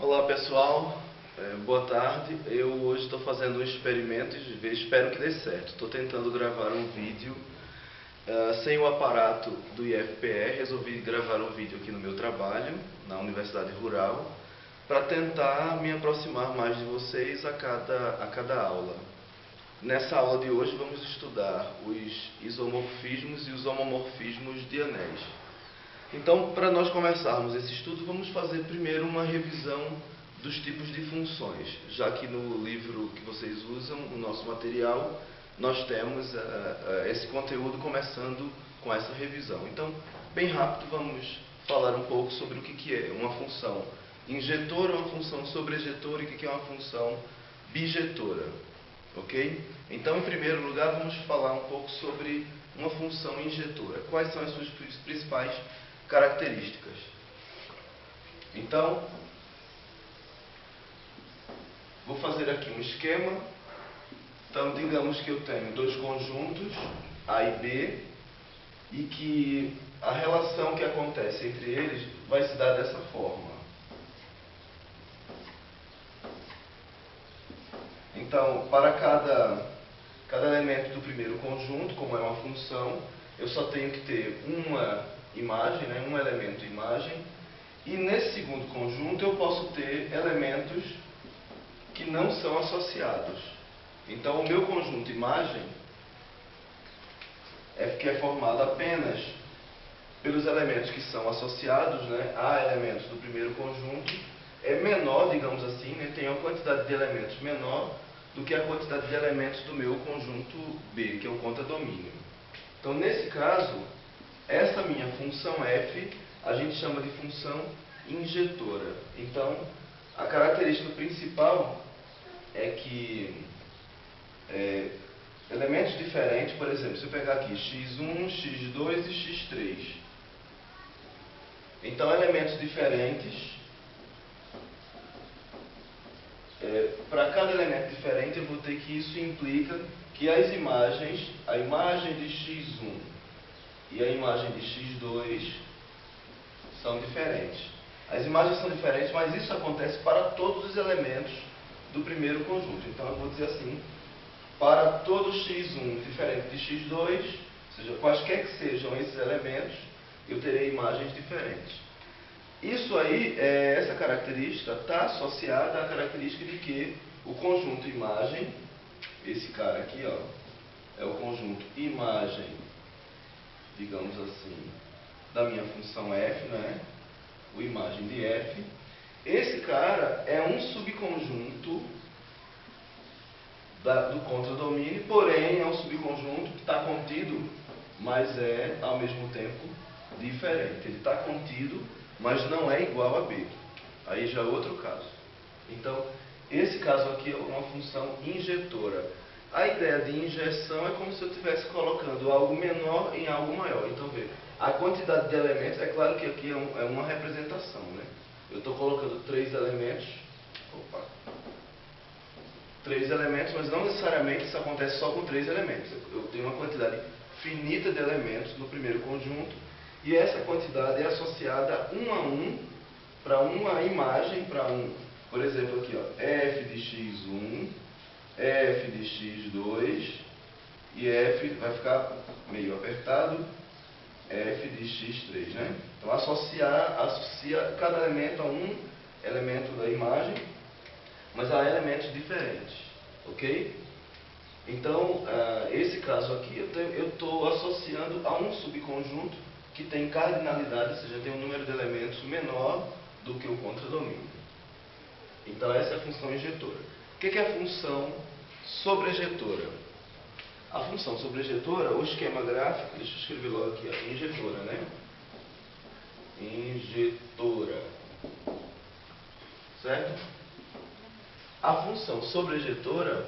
Olá pessoal, boa tarde. Eu hoje estou fazendo um experimento e espero que dê certo. Estou tentando gravar um vídeo sem o aparato do IFPE. Resolvi gravar um vídeo aqui no meu trabalho, na Universidade Rural, para tentar me aproximar mais de vocês a cada aula. Nessa aula de hoje vamos estudar os isomorfismos e os homomorfismos de anéis. Então, para nós começarmos esse estudo, vamos fazer primeiro uma revisão dos tipos de funções, já que no livro que vocês usam, o nosso material, nós temos esse conteúdo começando com essa revisão. Então, bem rápido, vamos falar um pouco sobre o que é uma função injetora, uma função sobrejetora e o que é uma função bijetora. Ok? Então, em primeiro lugar, vamos falar um pouco sobre uma função injetora. Quais são as suas principais características? Então, vou fazer aqui um esquema. Então, digamos que eu tenho dois conjuntos, A e B, e que a relação que acontece entre eles vai se dar dessa forma. Então, para cada elemento do primeiro conjunto, como é uma função, eu só tenho que ter uma imagem, um elemento imagem, e nesse segundo conjunto eu posso ter elementos que não são associados. Então, o meu conjunto imagem que é formado apenas pelos elementos que são associados a elementos do primeiro conjunto, é menor, digamos assim, tem uma quantidade de elementos menor do que a quantidade de elementos do meu conjunto B, que é o contradomínio. Então, nesse caso, essa minha função f, a gente chama de função injetora. Então, a característica principal é que elementos diferentes, por exemplo, se eu pegar aqui x1, x2 e x3. Então, elementos diferentes, para cada elemento diferente, eu vou ter que isso implica que as imagens, a imagem de x1 e a imagem de x2 são diferentes. As imagens são diferentes, mas isso acontece para todos os elementos do primeiro conjunto. Então, eu vou dizer assim, para todo x1 diferente de x2, ou seja, quaisquer que sejam esses elementos, eu terei imagens diferentes. Isso aí, essa característica está associada à característica de que o conjunto imagem, esse cara aqui, ó, é o conjunto imagem, digamos assim, da minha função f, o imagem de f. Esse cara é um subconjunto do contradomínio, porém é um subconjunto que está contido, mas é ao mesmo tempo diferente. Ele está contido, mas não é igual a B. Aí já é outro caso. Então, esse caso aqui é uma função injetora. A ideia de injeção é como se eu estivesse colocando algo menor em algo maior. Então, veja, a quantidade de elementos, é claro que aqui é uma representação, Eu estou colocando três elementos, mas não necessariamente isso acontece só com três elementos. Eu tenho uma quantidade finita de elementos no primeiro conjunto, e essa quantidade é associada um a um para uma imagem, por exemplo, aqui, ó, f de x1, f de x2, e f, vai ficar meio apertado, f de x3, Então, associa cada elemento a um elemento da imagem, mas há elementos diferentes, ok? Então, esse caso aqui, eu estou associando a um subconjunto que tem cardinalidade, ou seja, tem um número de elementos menor do que o contradomínio. Então, essa é a função injetora. O que é a função sobrejetora? A função sobrejetora, o esquema gráfico, deixa eu escrever logo aqui, injetora, Injetora. Certo? A função sobrejetora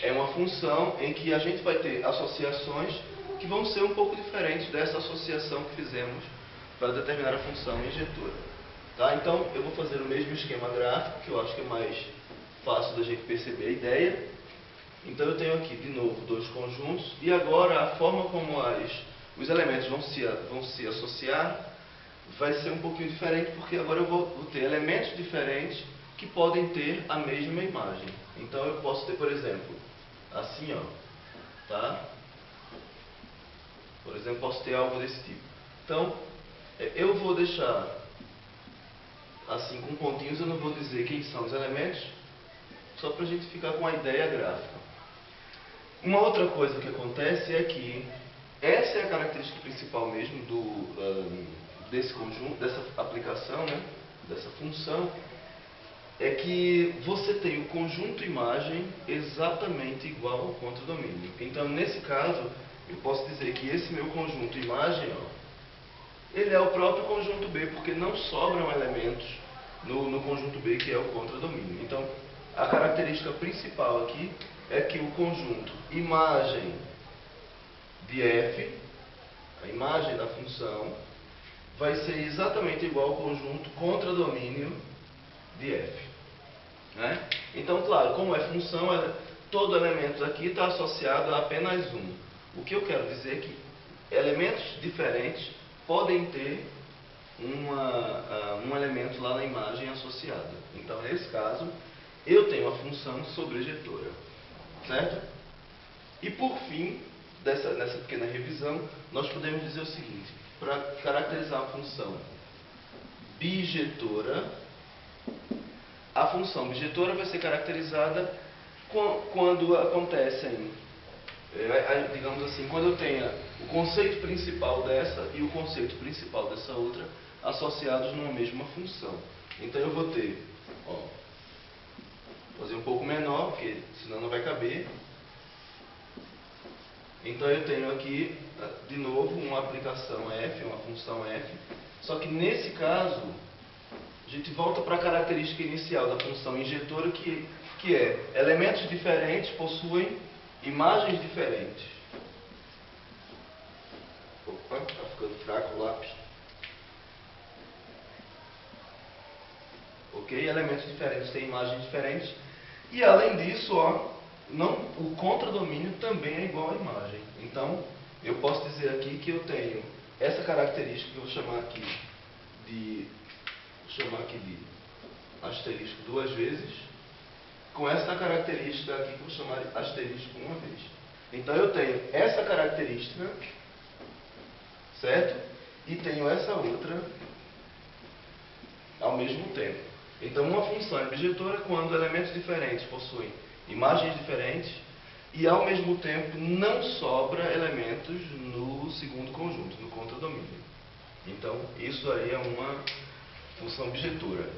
é uma função em que a gente vai ter associações que vão ser um pouco diferentes dessa associação que fizemos para determinar a função injetora. Tá? Então, eu vou fazer o mesmo esquema gráfico, que eu acho que é mais fácil da gente perceber a ideia. Então, eu tenho aqui, de novo, dois conjuntos, e agora a forma como as os elementos vão se associar, vai ser um pouquinho diferente, porque agora eu vou ter elementos diferentes que podem ter a mesma imagem. Então eu posso ter, por exemplo, assim, ó, tá? Por exemplo, posso ter algo desse tipo. Então, eu vou deixar assim com pontinhos, eu não vou dizer quem são os elementos, só para a gente ficar com a ideia gráfica. Uma outra coisa que acontece é que essa é a característica principal mesmo desse conjunto, dessa aplicação, né, dessa função, é que você tem o conjunto imagem exatamente igual ao contradomínio. Então, nesse caso, eu posso dizer que esse meu conjunto imagem, ó, ele é o próprio conjunto B, porque não sobram elementos no conjunto B, que é o contradomínio. Então, a característica principal aqui é que o conjunto imagem de f, a imagem da função, vai ser exatamente igual ao conjunto contradomínio de f. Né? Então, claro, como é função, todo elemento aqui está associado a apenas um. O que eu quero dizer é que elementos diferentes podem ter um elemento lá na imagem associado. Então, nesse caso, eu tenho a função sobrejetora. Certo? E por fim, nessa pequena revisão, nós podemos dizer o seguinte: para caracterizar a função bijetora, a função bijetora vai ser caracterizada quando acontecem, digamos assim, quando eu tenha o conceito principal dessa e o conceito principal dessa outra associados numa mesma função. Então eu vou ter, ó, fazer um pouco menor, porque senão não vai caber. Então eu tenho aqui, de novo, uma aplicação f, uma função f, só que nesse caso, a gente volta para a característica inicial da função injetora, que é elementos diferentes possuem imagens diferentes. Opa, está ficando fraco o lápis. Ok? Elementos diferentes têm imagens diferentes. E além disso, ó, o contradomínio também é igual à imagem. Então, eu posso dizer aqui que eu tenho essa característica que eu vou chamar aqui de asterisco duas vezes, com essa característica aqui que eu vou chamar de asterisco uma vez. Então, eu tenho essa característica, certo? E tenho essa outra ao mesmo tempo. Então, uma função é bijetora quando elementos diferentes possuem imagens diferentes e, ao mesmo tempo, não sobra elementos no segundo conjunto, no contradomínio. Então, isso aí é uma função bijetora.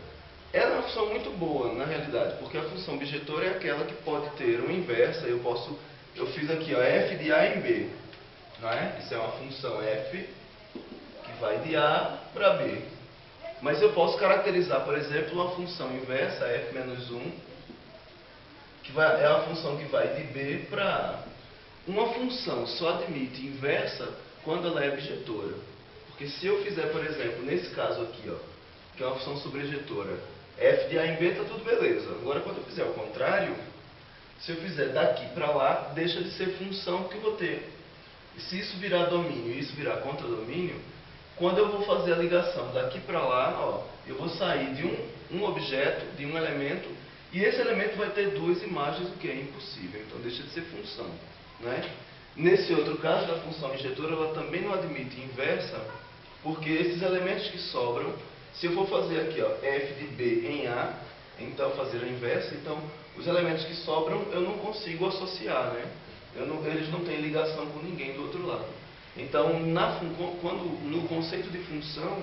Ela é uma função muito boa, na realidade, porque a função bijetora é aquela que pode ter uma inversa. Eu fiz aqui, ó, f de A em B. Não é? Isso é uma função f que vai de A para B. Mas eu posso caracterizar, por exemplo, uma função inversa, f-1, que é uma função que vai de B para A. Uma função só admite inversa quando ela é bijetora. Porque se eu fizer, por exemplo, nesse caso aqui, ó, que é uma função sobrejetora, f de A em B, está tudo beleza. Agora, quando eu fizer o contrário, se eu fizer daqui para lá, deixa de ser função, porque eu vou ter. E se isso virar domínio e isso virar contradomínio, quando eu vou fazer a ligação daqui para lá, ó, eu vou sair de um objeto, de um elemento, e esse elemento vai ter duas imagens, o que é impossível. Então deixa de ser função. Né? Nesse outro caso, da função injetora, ela também não admite inversa, porque esses elementos que sobram, se eu for fazer aqui, ó, f de B em A, então fazer a inversa, então os elementos que sobram eu não consigo associar, né? Eles não têm ligação com ninguém do outro lado. Então, no conceito de função,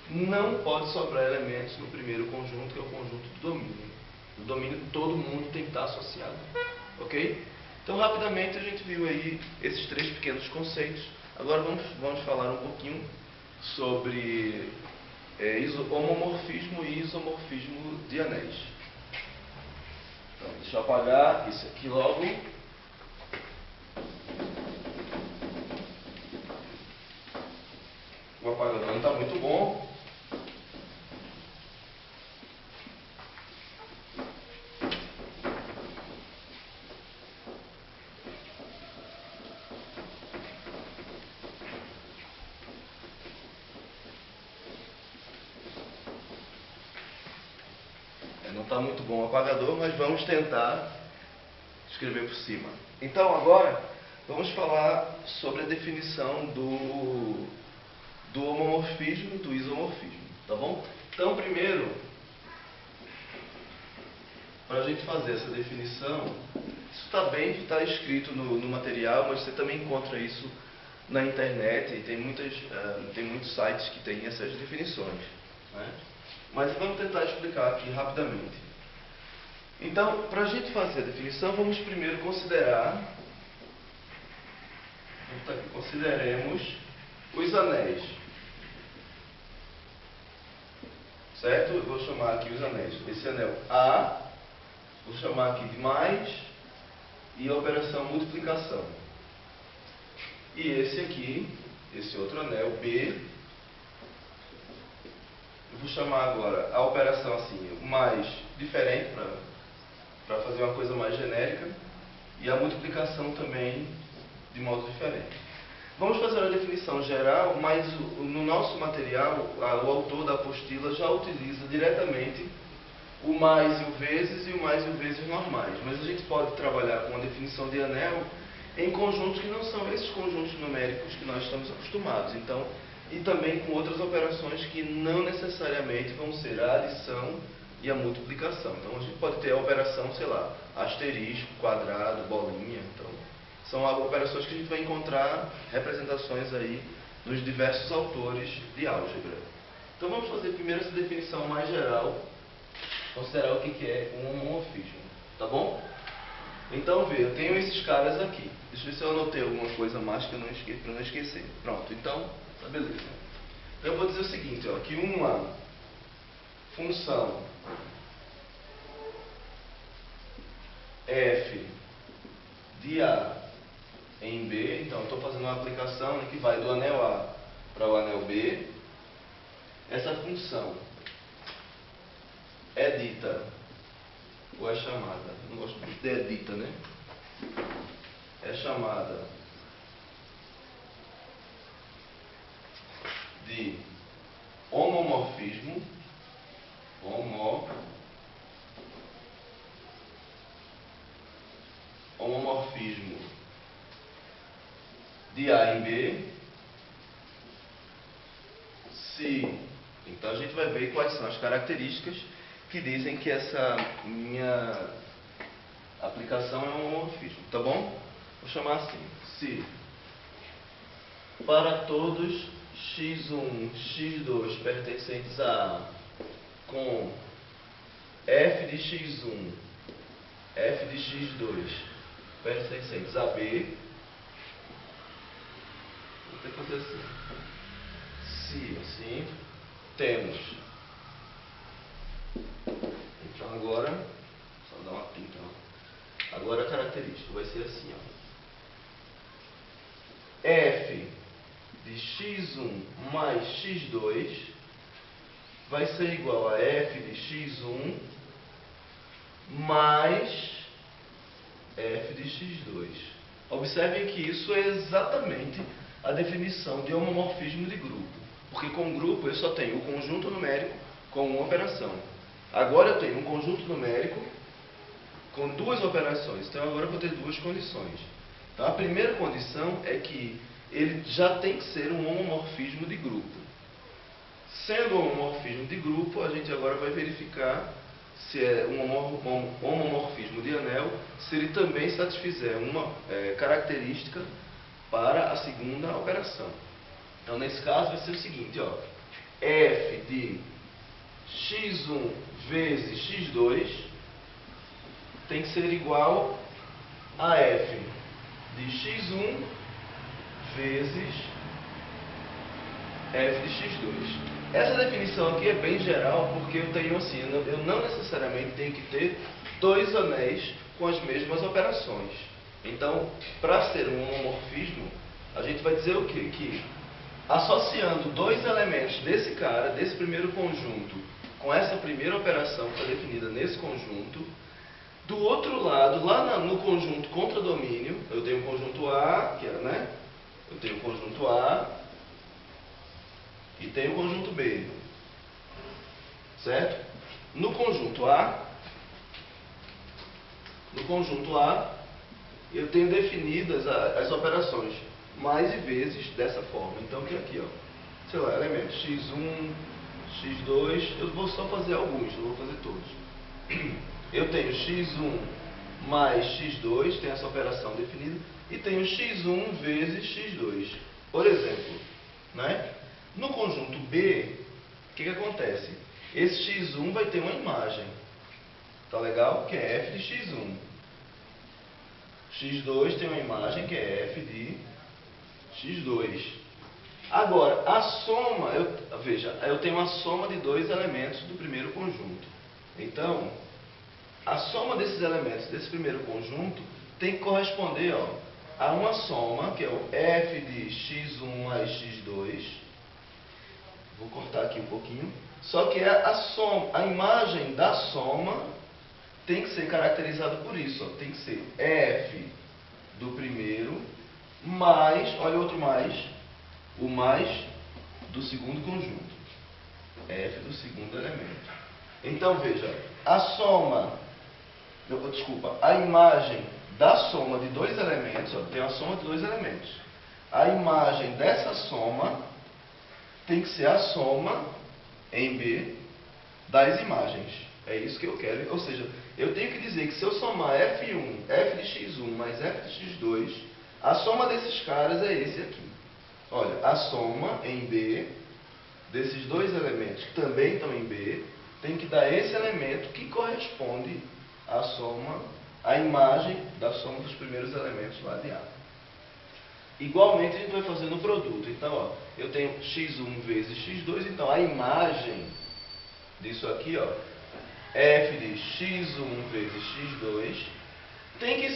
não pode sobrar elementos no primeiro conjunto, que é o conjunto do domínio. O domínio todo mundo tem que estar associado. Ok? Então, rapidamente, a gente viu aí esses três pequenos conceitos. Agora vamos falar um pouquinho sobre homomorfismo e isomorfismo de anéis. Então, deixa eu apagar isso aqui logo. O apagador não está muito bom. Não está muito bom o apagador, mas vamos tentar escrever por cima. Então agora vamos falar sobre a definição do homomorfismo e do isomorfismo, tá bom? Então primeiro, para a gente fazer essa definição, isso está escrito no material, mas você também encontra isso na internet e tem muitos sites que têm essas definições, né? Mas vamos tentar explicar aqui rapidamente. Então, para a gente fazer a definição, vamos primeiro consideremos os anéis. Certo? Eu vou chamar aqui os anéis. Esse anel A, vou chamar aqui de mais, e a operação multiplicação. E esse aqui, esse outro anel B, eu vou chamar agora a operação assim, mais diferente, para fazer uma coisa mais genérica, e a multiplicação também de modo diferente. Vamos fazer uma definição geral, mas no nosso material, o autor da apostila já utiliza diretamente o mais e o vezes e o mais e o vezes normais. Mas a gente pode trabalhar com a definição de anel em conjuntos que não são esses conjuntos numéricos que nós estamos acostumados. Então, e também com outras operações que não necessariamente vão ser a adição e a multiplicação. Então a gente pode ter a operação, sei lá, asterisco, quadrado, bolinha. Então, são operações que a gente vai encontrar representações aí nos diversos autores de álgebra. Então vamos fazer primeiro essa definição mais geral, considerar o que é um homomorfismo, tá bom? Então vê, eu tenho esses caras aqui. Deixa eu ver se eu anotei alguma coisa mais que eu não esqueci, para não esquecer. Pronto, então, tá beleza. Então eu vou dizer o seguinte, ó, que uma função f de A em B, então eu estou fazendo uma aplicação, né, que vai do anel A para o anel B. Essa função é dita, ou é chamada, não gosto muito de dita, né? É chamada de homomorfismo, homomorfismo de A em B, se... Então a gente vai ver quais são as características que dizem que essa minha aplicação é um homomorfismo, tá bom? Vou chamar assim: se para todos x1, x2 pertencentes a A, com f de x1, f de x2 pertencentes a B, o que aconteceu? Se assim temos, então agora, só dar uma tinta, ó. Agora a característica vai ser assim, ó. F de x1 mais x2 vai ser igual a f de x1 mais f de x2. Observem que isso é exatamente a definição de homomorfismo de grupo. Porque com grupo eu só tenho o conjunto numérico com uma operação. Agora eu tenho um conjunto numérico com duas operações. Então agora eu vou ter duas condições. Então a primeira condição é que ele já tem que ser um homomorfismo de grupo. Sendo um homomorfismo de grupo, a gente agora vai verificar se é um homomorfismo de anel, se ele também satisfizer uma característica para a segunda operação. Então, nesse caso, vai ser o seguinte, ó, f de x1 vezes x2 tem que ser igual a f de x1 vezes f de x2. Essa definição aqui é bem geral, porque eu tenho assim, eu não necessariamente tenho que ter dois anéis com as mesmas operações. Então, para ser um homomorfismo, a gente vai dizer o quê? Que associando dois elementos desse cara, desse primeiro conjunto, com essa primeira operação que está definida nesse conjunto, do outro lado, lá no conjunto contradomínio, eu tenho o conjunto A, que é, né? Eu tenho o conjunto A e tenho o conjunto B. Certo? No conjunto A, No conjunto A, eu tenho definidas as operações mais e vezes dessa forma. Então tem aqui, ó, sei lá, elementos x1, x2, eu vou só fazer alguns, não vou fazer todos. Eu tenho x1 mais x2, tem essa operação definida, e tenho x1 vezes x2. Por exemplo, né? No conjunto B, o que acontece? Esse x1 vai ter uma imagem, tá legal? Que é f de x1. x2 tem uma imagem que é f de x2. Agora, a soma, veja, eu tenho uma soma de dois elementos do primeiro conjunto. Então, a soma desses elementos desse primeiro conjunto tem que corresponder, ó, a uma soma, que é o f de x1 mais x2. Vou cortar aqui um pouquinho. Só que a imagem da soma tem que ser caracterizada por isso, ó, tem que ser f do primeiro mais, olha o outro mais, o mais do segundo conjunto. F do segundo elemento. Então, veja, a imagem da soma de dois elementos, ó, tem a soma de dois elementos. A imagem dessa soma tem que ser a soma em B das imagens. É isso que eu quero. Ou seja, eu tenho que dizer que se eu somar F1, F de x1 mais F de x2, a soma desses caras é esse aqui. Olha, a soma em B desses dois elementos que também estão em B tem que dar esse elemento que corresponde à soma, à imagem da soma dos primeiros elementos lá de A. Igualmente a gente vai fazer no produto. Então, ó, eu tenho x1 vezes x2, então a imagem disso aqui, ó, f de x1 vezes x2 tem que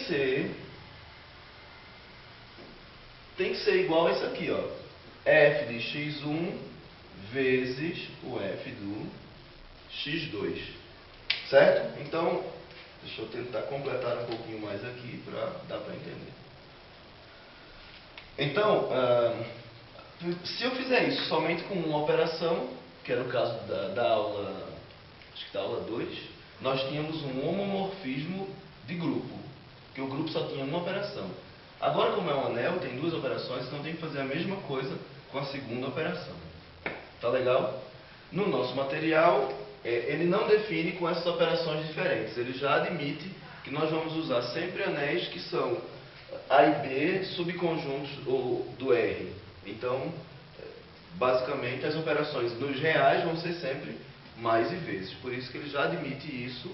ser igual a isso aqui, ó, f de x1 vezes o f do x2, certo? Então, deixa eu tentar completar um pouquinho mais aqui para dar para entender. Então, se eu fizer isso somente com uma operação, que era o caso da aula, acho que da aula 2, nós tínhamos um homomorfismo de grupo, que o grupo só tinha uma operação. Agora, como é um anel, tem duas operações, então tem que fazer a mesma coisa com a segunda operação. Tá legal? No nosso material, ele não define com essas operações diferentes, ele já admite que nós vamos usar sempre anéis que são A e B subconjuntos do R. Então, basicamente, as operações nos reais vão ser sempre mais e vezes. Por isso que ele já admite isso.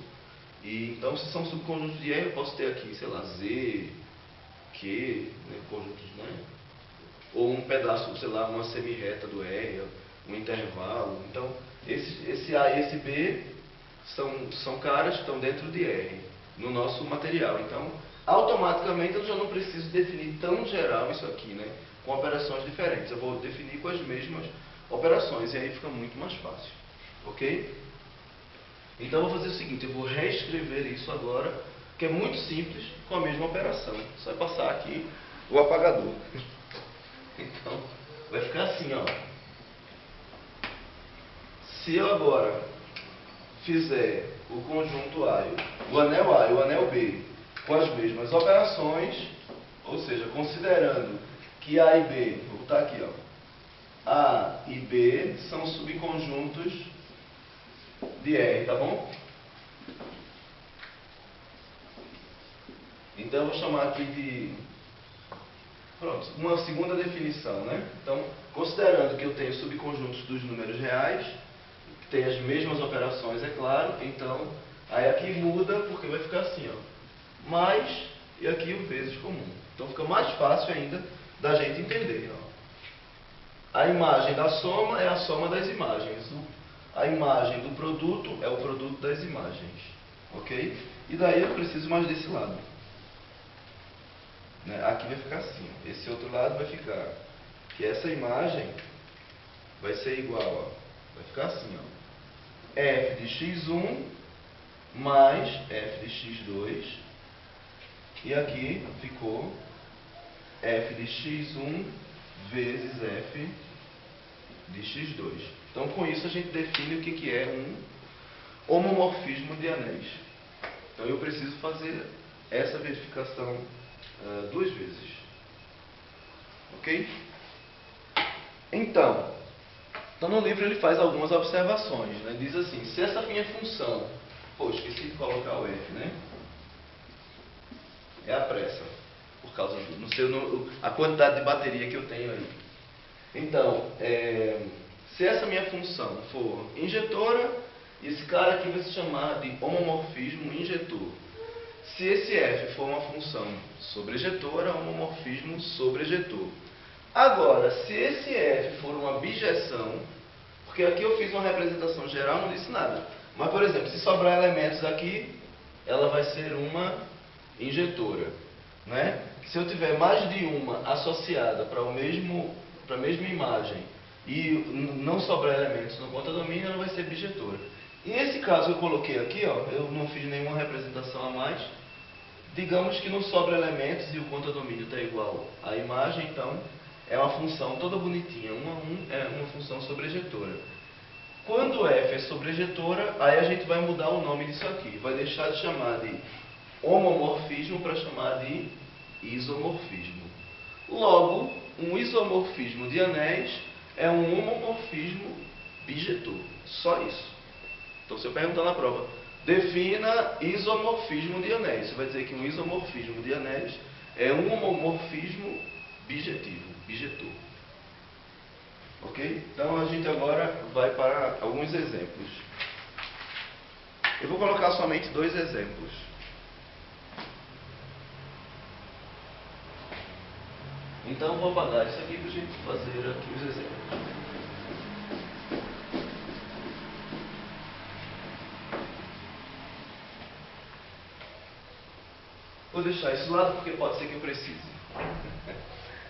E, então, se são subconjuntos de R, eu posso ter aqui, sei lá, Z, Q, né, conjuntos, né? Ou um pedaço, sei lá, uma semirreta do R, um intervalo. Então, esse A e esse B são caras que estão dentro de R, no nosso material. Então, automaticamente eu já não preciso definir tão geral isso aqui, né? Com operações diferentes. Eu vou definir com as mesmas operações e aí fica muito mais fácil. Ok? Então eu vou fazer o seguinte, eu vou reescrever isso agora, que é muito simples, com a mesma operação. Só passar aqui o apagador. Então, vai ficar assim, ó. Se eu agora fizer o conjunto A, o anel A e o anel B com as mesmas operações, ou seja, considerando que A e B, vou botar aqui, ó, A e B são subconjuntos de R, tá bom? Então eu vou chamar aqui de, pronto, uma segunda definição, né? Então, considerando que eu tenho subconjuntos dos números reais, que tem as mesmas operações, é claro, então, aí aqui muda porque vai ficar assim, ó, mais e aqui o vezes comum. Então fica mais fácil ainda da gente entender, ó. A imagem da soma é a soma das imagens. A imagem do produto é o produto das imagens. Ok? E daí eu preciso mais desse lado. Né? Aqui vai ficar assim. Esse outro lado vai ficar. Que essa imagem vai ser igual. Ó, vai ficar assim. Ó, f de x1 mais f de x2. E aqui ficou f de x1 vezes f de x2. Então, com isso, a gente define o que é um homomorfismo de anéis. Então, eu preciso fazer essa verificação duas vezes. Ok? Então no livro ele faz algumas observações, né? Diz assim, se essa minha função... Pô, esqueci de colocar o F, né? É a pressa, por causa do... Não sei a quantidade de bateria que eu tenho aí. Então, se essa minha função for injetora, esse cara aqui vai se chamar de homomorfismo injetor. Se esse F for uma função sobrejetora, homomorfismo sobrejetor. Agora, se esse F for uma bijeção, porque aqui eu fiz uma representação geral, não disse nada. Mas, por exemplo, se sobrar elementos aqui, ela vai ser uma injetora, né? Se eu tiver mais de uma associada para a mesma imagem e não sobrar elementos no conta-domínio, ela vai ser bijetora. E esse caso eu coloquei aqui, ó, eu não fiz nenhuma representação a mais. Digamos que não sobra elementos e o conta-domínio está igual à imagem, então é uma função toda bonitinha, 1 a 1 é uma função sobrejetora. Quando F é sobrejetora, aí a gente vai mudar o nome disso aqui. Vai deixar de chamar de homomorfismo para chamar de isomorfismo. Logo, um isomorfismo de anéis é um homomorfismo bijetor. Só isso. Então, se eu perguntar na prova, defina isomorfismo de anéis. Você vai dizer que um isomorfismo de anéis é um homomorfismo bijetivo, bijetor. Ok? Então a gente agora vai para alguns exemplos. Eu vou colocar somente 2 exemplos. Então vou apagar isso aqui para a gente fazer aqui os exemplos. Vou deixar isso lado porque pode ser que eu precise.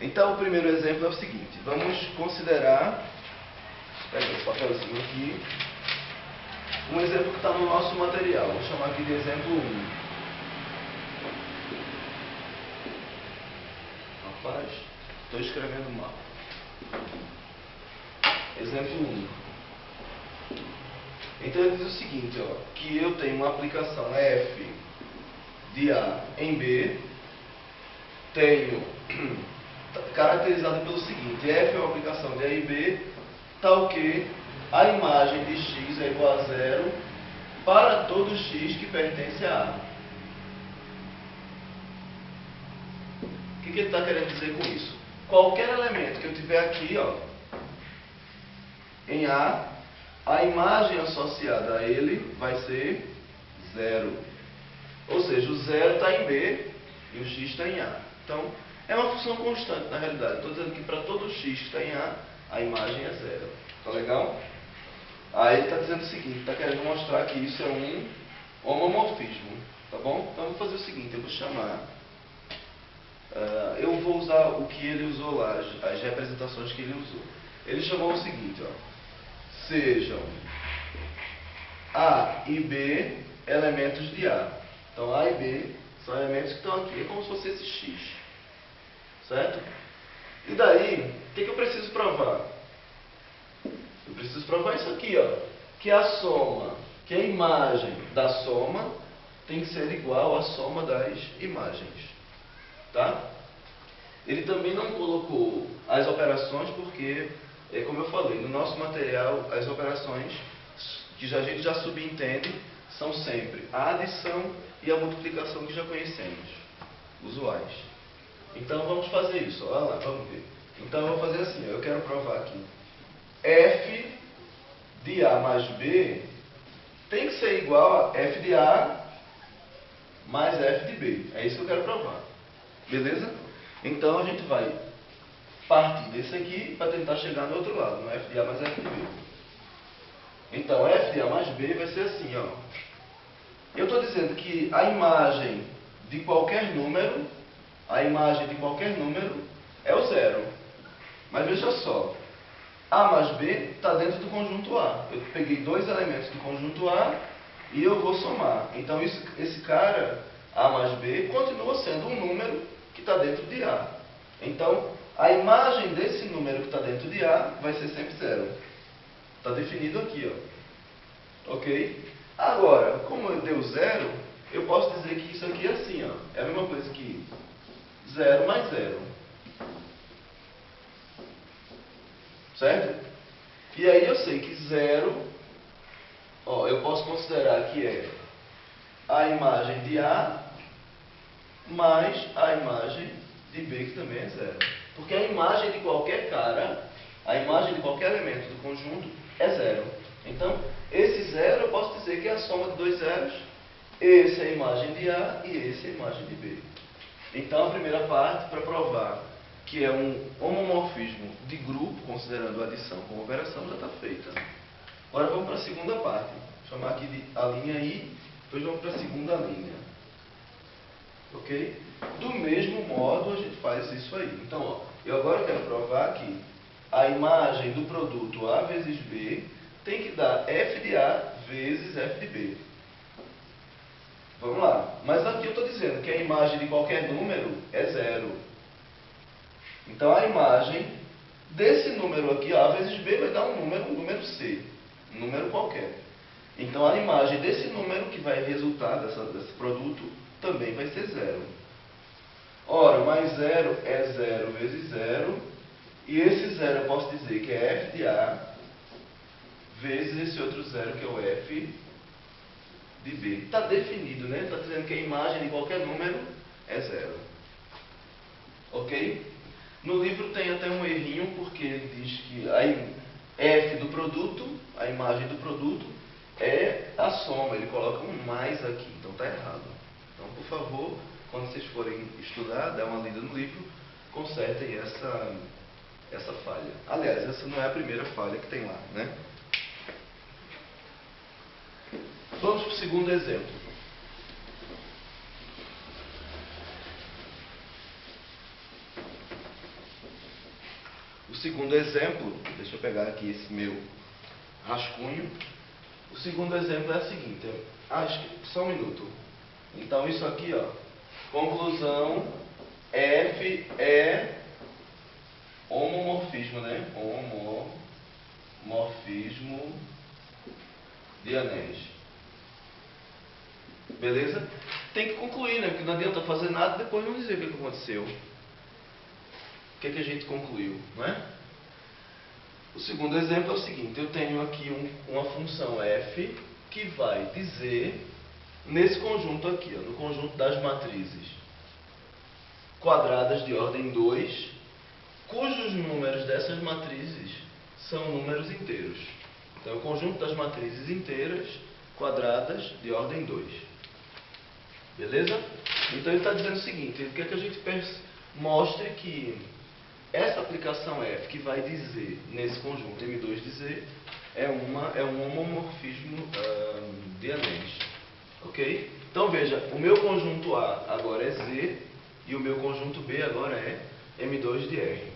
Então, o primeiro exemplo é o seguinte. Vamos considerar, pega esse papelzinho aqui, um exemplo que está no nosso material. Vou chamar aqui de exemplo 1. Rapaz, estou escrevendo mal. Exemplo 1. Então, ele diz o seguinte, ó, que eu tenho uma aplicação F de A em B, tenho... caracterizada pelo seguinte, F é uma aplicação de A e B, tal que a imagem de X é igual a 0 para todo X que pertence a A. O que ele está querendo dizer com isso? Qualquer elemento que eu tiver aqui, ó, em A, a imagem associada a ele vai ser 0. Ou seja, o 0 está em B e o X está em A. Então, é uma função constante, na realidade. Estou dizendo que para todo x que está em A imagem é 0. Tá legal? Aí ele está dizendo o seguinte, está querendo mostrar que isso é um homomorfismo. Tá bom? Então eu vou fazer o seguinte, eu vou chamar... eu vou usar o que ele usou lá, as representações que ele usou. Ele chamou o seguinte, ó. Sejam A e B elementos de A. Então A e B são elementos que estão aqui. É como se fosse esse x. Certo? E daí, o que eu preciso provar? Eu preciso provar isso aqui, ó. Que a soma, que a imagem da soma tem que ser igual à soma das imagens. Tá? Ele também não colocou as operações porque, como eu falei, no nosso material, as operações que a gente já subentende são sempre a adição e a multiplicação que já conhecemos, usuais. Então vamos fazer isso, olha lá, vamos ver. Então eu vou fazer assim, eu quero provar aqui. F de A mais B tem que ser igual a F de A mais F de B. É isso que eu quero provar. Beleza? Então a gente vai partir desse aqui para tentar chegar no outro lado, no F de A mais F de B. Então F de A mais B vai ser assim, ó. Eu estou dizendo que a imagem de qualquer número é o 0. Mas veja só, A mais B está dentro do conjunto A. Eu peguei 2 elementos do conjunto A e eu vou somar. Então esse cara, A mais B, continua sendo um número que está dentro de A. Então a imagem desse número que está dentro de A vai ser sempre 0. Está definido aqui, ó. Ok? Agora, como deu 0, eu posso dizer que isso aqui é assim, ó. É a mesma coisa que 0 mais 0. Certo? E aí eu sei que 0, ó, eu posso considerar que é a imagem de A mais a imagem de B, que também é 0. Porque a imagem de qualquer cara, a imagem de qualquer elemento do conjunto é 0. Então, esse 0 eu posso dizer que é a soma de dois zeros. Esse é a imagem de A e esse é a imagem de B. Então, a primeira parte, para provar que é um homomorfismo de grupo, considerando a adição como operação, já está feita. Agora vamos para a segunda parte. Vou chamar aqui de a linha I, depois vamos para a segunda linha. Ok? Do mesmo modo, a gente faz isso aí. Então, ó, eu agora quero provar que a imagem do produto A vezes B tem que dar f de A vezes f de B. Vamos lá. Mas aqui eu estou dizendo que a imagem de qualquer número é 0. Então, a imagem desse número aqui, A vezes B, vai dar um número C. Um número qualquer. Então, a imagem desse número que vai resultar desse produto também vai ser 0. Ora, mais 0 é 0 vezes 0. E esse 0 eu posso dizer que é f de A vezes esse outro 0 que é o f de B. Está definido, né? Está dizendo que a imagem de qualquer número é 0. Ok? No livro tem até um errinho, porque ele diz que a f do produto, a imagem do produto, é a soma. Ele coloca um mais aqui, então está errado. Então, por favor, quando vocês forem estudar, dá uma lida no livro, consertem essa falha. Aliás, essa não é a primeira falha que tem lá, né? Vamos para o segundo exemplo. O segundo exemplo, deixa eu pegar aqui esse meu rascunho. O segundo exemplo é o seguinte, só um minuto. Então isso aqui, ó, conclusão, F é homomorfismo, né? Homomorfismo de anéis. Beleza? Tem que concluir, né? Porque não adianta fazer nada e depois não dizer o que aconteceu. O que a gente concluiu, não é? O segundo exemplo é o seguinte, eu tenho aqui uma função f que vai dizer, nesse conjunto aqui, ó, no conjunto das matrizes quadradas de ordem 2, cujos números dessas matrizes são números inteiros. Então, é o conjunto das matrizes inteiras quadradas de ordem 2. Beleza? Então, ele está dizendo o seguinte, ele quer que a gente mostre que essa aplicação f que vai dizer, nesse conjunto M2 dizer, é um homomorfismo de anéis. Ok? Então veja, o meu conjunto A agora é Z e o meu conjunto B agora é M2 de R.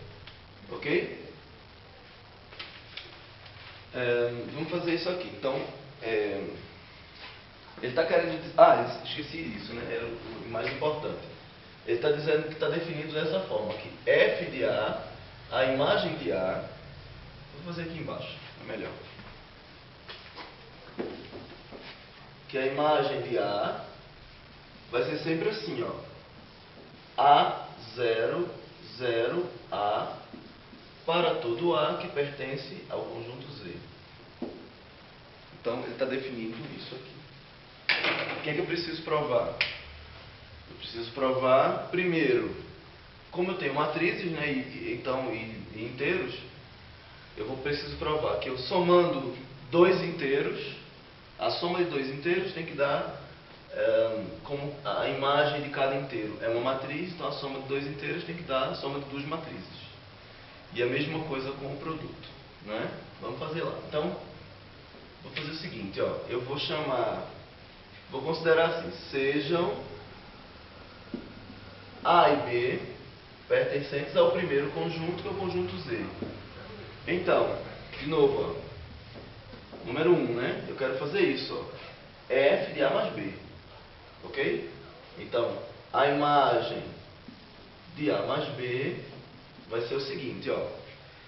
Ok? Vamos fazer isso aqui. Então, ele está querendo dizer... esqueci isso, né? Era o mais importante. Ele está dizendo que está definido dessa forma, que f de a imagem de A, vou fazer aqui embaixo, é melhor. Que a imagem de A vai ser sempre assim, ó. A0, 0, A, para todo A que pertence ao conjunto Z. Então, ele está definindo isso aqui. O que é que eu preciso provar? Eu preciso provar, primeiro, como eu tenho matrizes, né, e inteiros, preciso provar que eu somando dois inteiros, a soma de dois inteiros tem que dar como a imagem de cada inteiro é uma matriz, então a soma de dois inteiros tem que dar a soma de duas matrizes. E a mesma coisa com o produto, né? Vamos fazer lá. Então, vou fazer o seguinte, ó, eu vou considerar assim, sejam A e B pertencentes ao primeiro conjunto, que é o conjunto Z. Então, de novo, ó, número 1, né? Eu quero fazer isso, ó, f de A mais B. Ok? Então, a imagem de A mais B vai ser o seguinte, ó.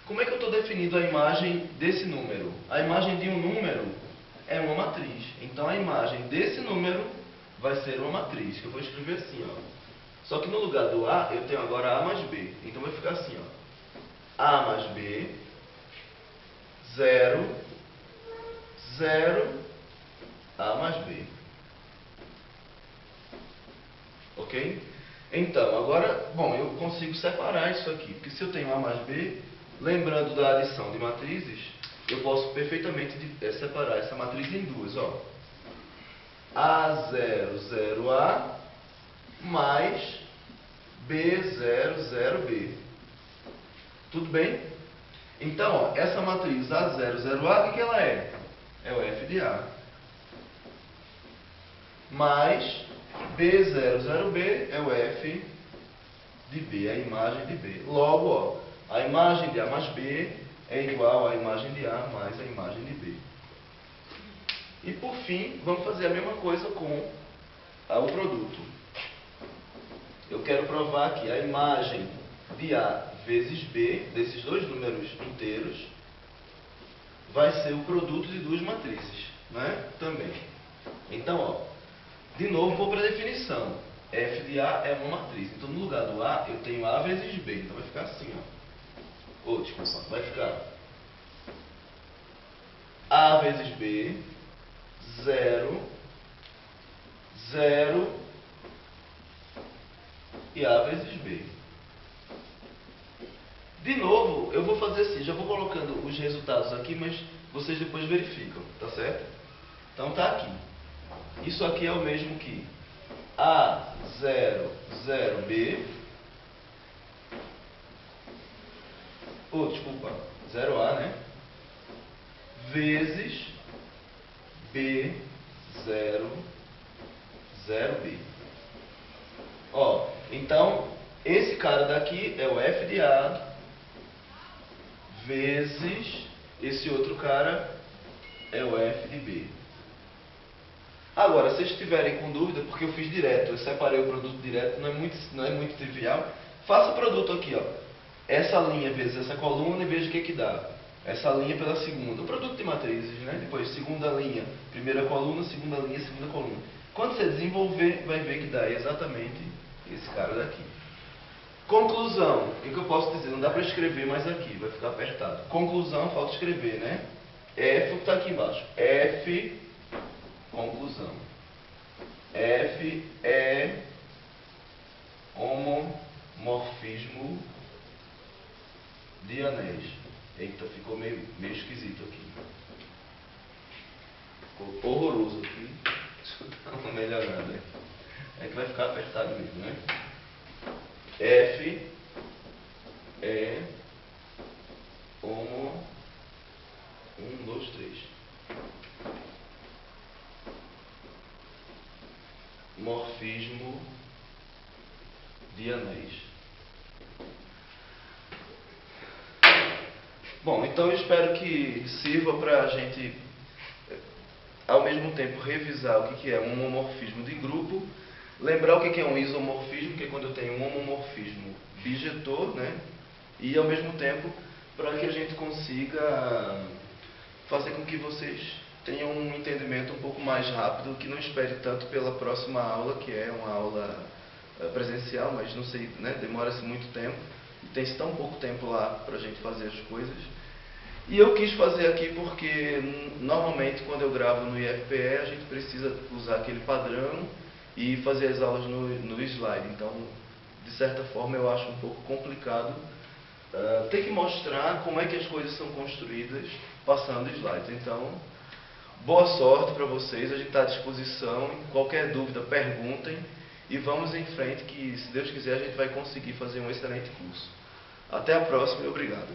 Como é que eu estou definindo a imagem desse número? A imagem de um número é uma matriz. Então, a imagem desse número vai ser uma matriz, que eu vou escrever assim, ó. Só que no lugar do A, eu tenho agora A mais B. Então vai ficar assim, ó. A mais B, 0, 0, A mais B. Ok? Então, agora, bom, eu consigo separar isso aqui. Porque se eu tenho A mais B, lembrando da adição de matrizes, eu posso perfeitamente separar essa matriz em duas, ó. A0, 0A mais B0, 0B. Tudo bem? Então, ó, essa matriz A0, 0A, o que ela é? É o F de A. Mais B0, 0B é o F de B, a imagem de B. Logo, ó, a imagem de A mais B é igual à imagem de A mais a imagem de B. E por fim, vamos fazer a mesma coisa com o produto. Eu quero provar que a imagem de A vezes B, desses dois números inteiros, vai ser o produto de duas matrizes, né? Também. Então, ó, de novo vou para a definição. F de A é uma matriz. Então, no lugar do A, eu tenho A vezes B. Então, vai ficar assim, ó. Ou, desculpa, vai ficar A vezes B, 0, 0 e A vezes B. De novo, eu vou fazer assim, já vou colocando os resultados aqui, mas vocês depois verificam, tá certo? Então tá aqui. Isso aqui é o mesmo que A0, 0B, desculpa, 0A, né? Vezes B0, 0B. Ó, então, esse cara daqui é o F de A vezes esse outro cara é o F de B. Agora, se vocês estiverem com dúvida, porque eu fiz direto, eu separei o produto direto, não é muito trivial, faça o produto aqui, ó. Essa linha vezes essa coluna e veja o que dá. Essa linha pela segunda. O produto de matrizes, né? Depois, segunda linha, primeira coluna, segunda linha, segunda coluna. Quando você desenvolver, vai ver que dá exatamente esse cara daqui. Conclusão. O que eu posso dizer? Não dá para escrever mais aqui, vai ficar apertado. Conclusão, falta escrever, né? F, o que está aqui embaixo. F, conclusão. F é homomorfismo de anéis. Eita, ficou meio esquisito aqui. Ficou horroroso aqui. Deixa eu dar uma melhorada. É que vai ficar apertado mesmo, né? F é homo 1, 2, 3. Morfismo de anéis. Bom, então eu espero que sirva para a gente, ao mesmo tempo, revisar o que é um homomorfismo de grupo, lembrar o que é um isomorfismo, que é quando eu tenho um homomorfismo bijetor, né? E, ao mesmo tempo, para que a gente consiga fazer com que vocês tenham um entendimento um pouco mais rápido, que não espere tanto pela próxima aula, que é uma aula presencial, mas não sei, né? Demora-se muito tempo. Tem-se tão pouco tempo lá para a gente fazer as coisas. E eu quis fazer aqui porque, normalmente, quando eu gravo no IFPE, a gente precisa usar aquele padrão e fazer as aulas no slide. Então, de certa forma, eu acho um pouco complicado ter que mostrar como é que as coisas são construídas passando slides. Então, boa sorte para vocês, a gente está à disposição. Qualquer dúvida, perguntem e vamos em frente que, se Deus quiser, a gente vai conseguir fazer um excelente curso. Até a próxima e obrigado.